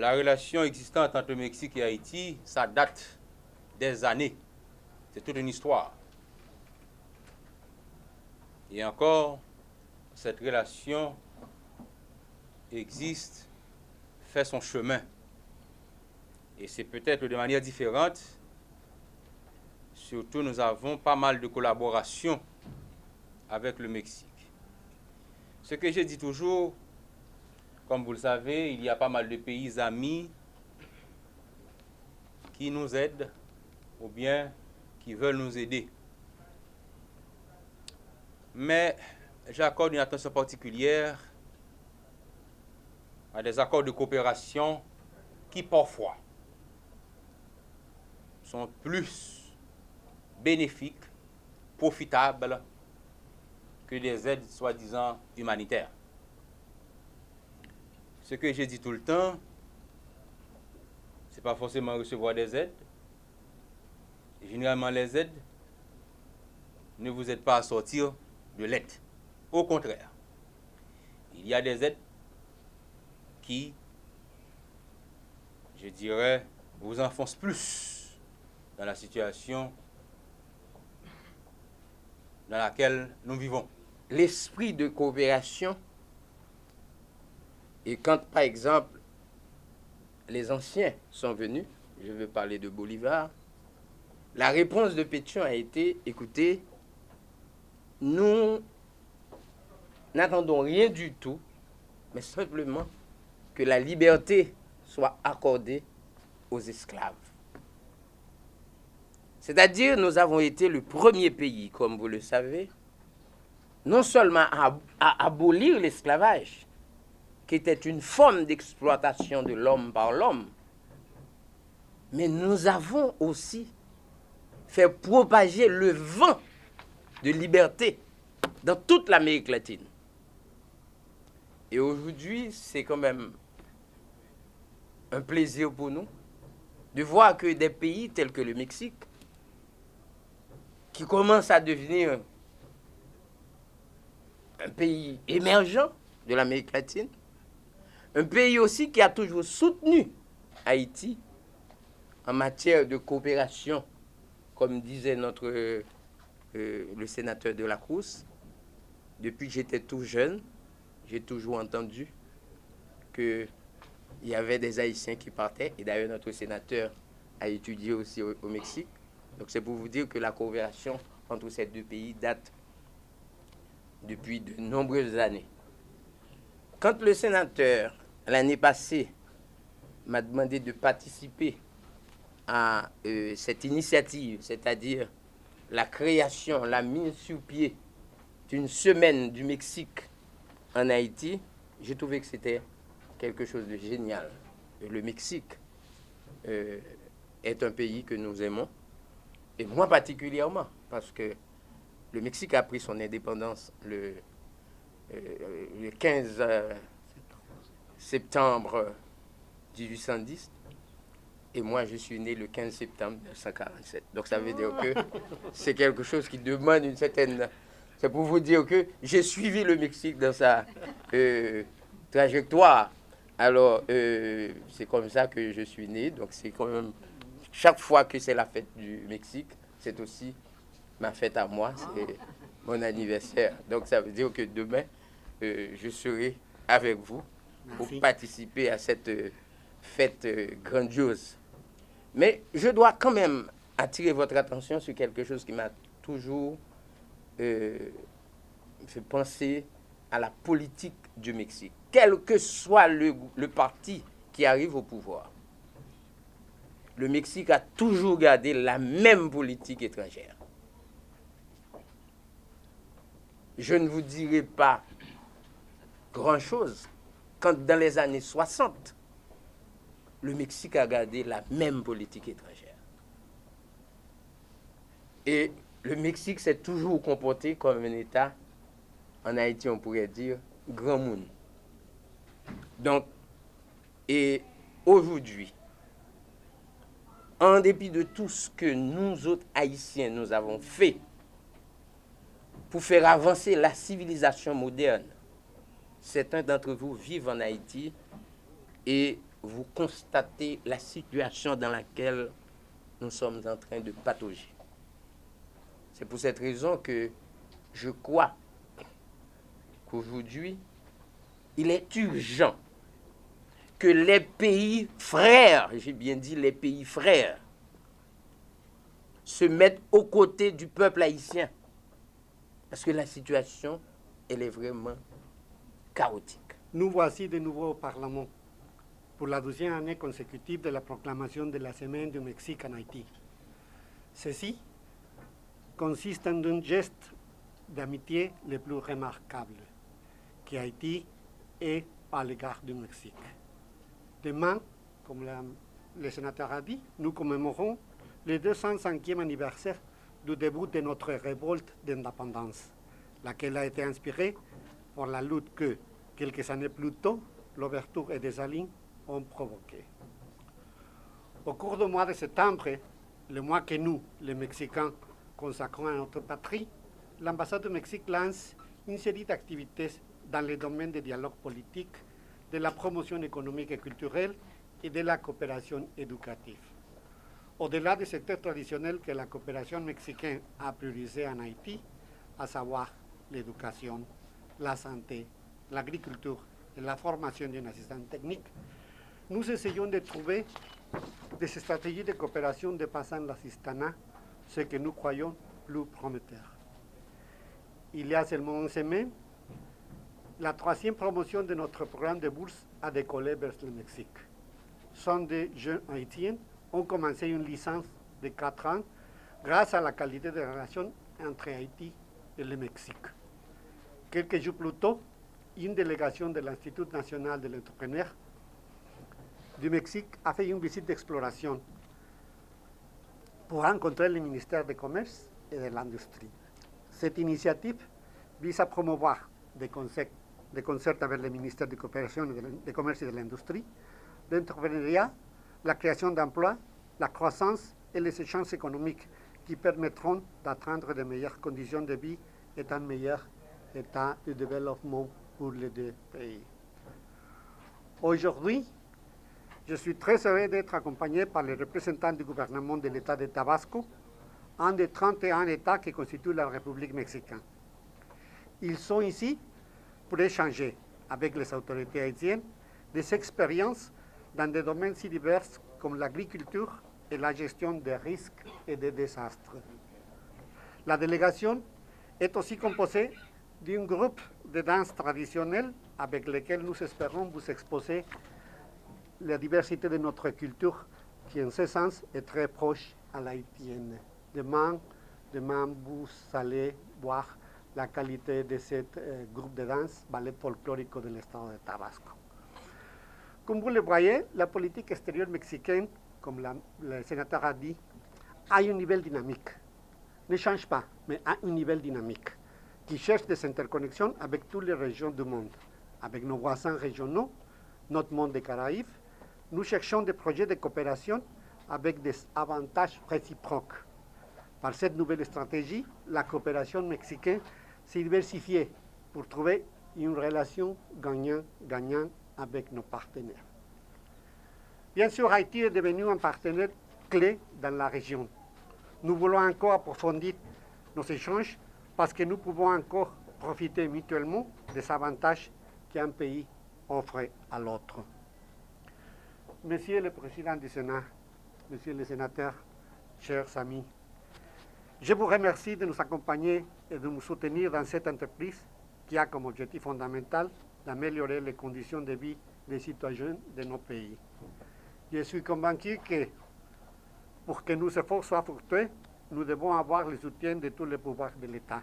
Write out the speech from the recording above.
la relation existante entre le Mexique et Haïti, ça date des années. C'est toute une histoire. Et encore, cette relation existe, fait son chemin. Et c'est peut-être de manière différente. Surtout, nous avons pas mal de collaboration avec le Mexique. Ce que je dis toujours, comme vous le savez, il y a pas mal de pays amis qui nous aident ou bien qui veulent nous aider. Mais j'accorde une attention particulière à des accords de coopération qui parfois sont plus bénéfiques, profitables que des aides soi-disant humanitaires. Ce que je dis tout le temps, c'est pas forcément recevoir des aides. Généralement, les aides ne vous aident pas à sortir de l'aide. Au contraire, il y a des aides qui, je dirais, vous enfoncent plus dans la situation dans laquelle nous vivons. L'esprit de coopération, et quand, par exemple, les anciens sont venus, je veux parler de Bolivar, la réponse de Pétion a été, écoutez, nous n'attendons rien du tout, mais simplement que la liberté soit accordée aux esclaves. C'est-à-dire, nous avons été le premier pays, comme vous le savez, non seulement à abolir l'esclavage, qui était une forme d'exploitation de l'homme par l'homme, mais nous avons aussi fait propager le vent de liberté dans toute l'Amérique latine. Et aujourd'hui, c'est quand même un plaisir pour nous de voir que des pays tels que le Mexique, qui commencent à devenir un pays émergent de l'Amérique latine, un pays aussi qui a toujours soutenu Haïti en matière de coopération, comme disait le sénateur de la Cruz. Depuis que j'étais tout jeune, j'ai toujours entendu qu'il y avait des Haïtiens qui partaient, et d'ailleurs notre sénateur a étudié aussi au Mexique. Donc c'est pour vous dire que la coopération entre ces deux pays date depuis de nombreuses années. Quand le sénateur, l'année passée, m'a demandé de participer à cette initiative, c'est-à-dire la création, la mise sur pied d'une semaine du Mexique en Haïti, j'ai trouvé que c'était quelque chose de génial. Le Mexique est un pays que nous aimons, et moi particulièrement, parce que le Mexique a pris son indépendance le 15 septembre 1810, et moi je suis né le 15 septembre 1947. Donc ça veut dire que c'est quelque chose qui demande une certaine... C'est pour vous dire que j'ai suivi le Mexique dans sa trajectoire. Alors c'est comme ça que je suis né. Donc c'est quand même... Chaque fois que c'est la fête du Mexique, c'est aussi ma fête à moi, c'est mon anniversaire. Donc ça veut dire que demain, je serai avec vous pour participer à cette fête grandiose. Mais je dois quand même attirer votre attention sur quelque chose qui m'a toujours fait penser à la politique du Mexique. Quel que soit le parti qui arrive au pouvoir, le Mexique a toujours gardé la même politique étrangère. Je ne vous dirai pas grand-chose quand dans les années 60, le Mexique a gardé la même politique étrangère. Et le Mexique s'est toujours comporté comme un État, en Haïti on pourrait dire, grand monde. Donc, et aujourd'hui, en dépit de tout ce que nous autres Haïtiens nous avons fait pour faire avancer la civilisation moderne, certains d'entre vous vivent en Haïti et vous constatez la situation dans laquelle nous sommes en train de patauger. C'est pour cette raison que je crois qu'aujourd'hui, il est urgent que les pays frères, j'ai bien dit les pays frères, se mettent aux côtés du peuple haïtien. Parce que la situation, elle est vraiment chaotique. Nous voici de nouveau au Parlement pour la 12e année consécutive de la proclamation de la Semaine du Mexique en Haïti. Ceci consiste en un geste d'amitié le plus remarquable qu'Haïti ait à l'égard du Mexique. Demain, comme le sénateur a dit, nous commémorons le 205e anniversaire du début de notre révolte d'indépendance, laquelle a été inspirée par la lutte que, quelques années plus tôt, l'ouverture et Dessalines ont provoquée. Au cours du mois de septembre, le mois que nous, les Mexicains, consacrons à notre patrie, l'ambassade du Mexique lance une série d'activités dans le domaine du dialogue politique, de la promotion économique et culturelle et de la coopération éducative. Au-delà des secteurs traditionnels que la coopération mexicaine a priorisés en Haïti, à savoir l'éducation, la santé, l'agriculture et la formation d'un assistant technique, nous essayons de trouver des stratégies de coopération dépassant l'assistanat, ce que nous croyons plus prometteur. Il y a seulement 11 semaines, la 3e promotion de notre programme de bourse a décollé vers le Mexique. 102 jeunes haïtiens ont commencé une licence de 4 ans grâce à la qualité des relations entre Haïti et le Mexique. Quelques jours plus tôt, une délégation de l'Institut national de l'entrepreneur du Mexique a fait une visite d'exploration pour rencontrer le ministère du Commerce et de l'Industrie. Cette initiative vise à promouvoir de concert avec le ministère de Coopération, du Commerce et de l'Industrie, l'entrepreneuriat, la création d'emplois, la croissance et les échanges économiques qui permettront d'atteindre de meilleures conditions de vie et un meilleur état de développement pour les deux pays. Aujourd'hui, je suis très heureux d'être accompagné par les représentants du gouvernement de l'État de Tabasco, un des 31 États qui constituent la République mexicaine. Ils sont ici pour échanger avec les autorités haïtiennes des expériences dans des domaines si divers comme l'agriculture et la gestion des risques et des désastres. La délégation est aussi composée d'un groupe de danse traditionnelle avec lequel nous espérons vous exposer la diversité de notre culture qui, en ce sens, est très proche à l'haïtienne. Demain, vous allez voir la qualité de ce groupe de danse, ballet folklorique de l'État de Tabasco. Comme vous le voyez, la politique extérieure mexicaine, comme le sénateur a dit, a un niveau dynamique. Ne change pas, mais a un niveau dynamique qui cherche des interconnexions avec toutes les régions du monde. Avec nos voisins régionaux, notre monde des Caraïbes, nous cherchons des projets de coopération avec des avantages réciproques. Par cette nouvelle stratégie, la coopération mexicaine s'est diversifiée pour trouver une relation gagnant-gagnant avec nos partenaires. Bien sûr, Haïti est devenu un partenaire clé dans la région. Nous voulons encore approfondir nos échanges parce que nous pouvons encore profiter mutuellement des avantages qu'un pays offre à l'autre. Monsieur le Président du Sénat, Monsieur le Sénateur, chers amis, je vous remercie de nous accompagner et de nous soutenir dans cette entreprise qui a comme objectif fondamental d'améliorer les conditions de vie des citoyens de nos pays. Je suis convaincu que pour que nos efforts soient fructueux, nous devons avoir le soutien de tous les pouvoirs de l'État.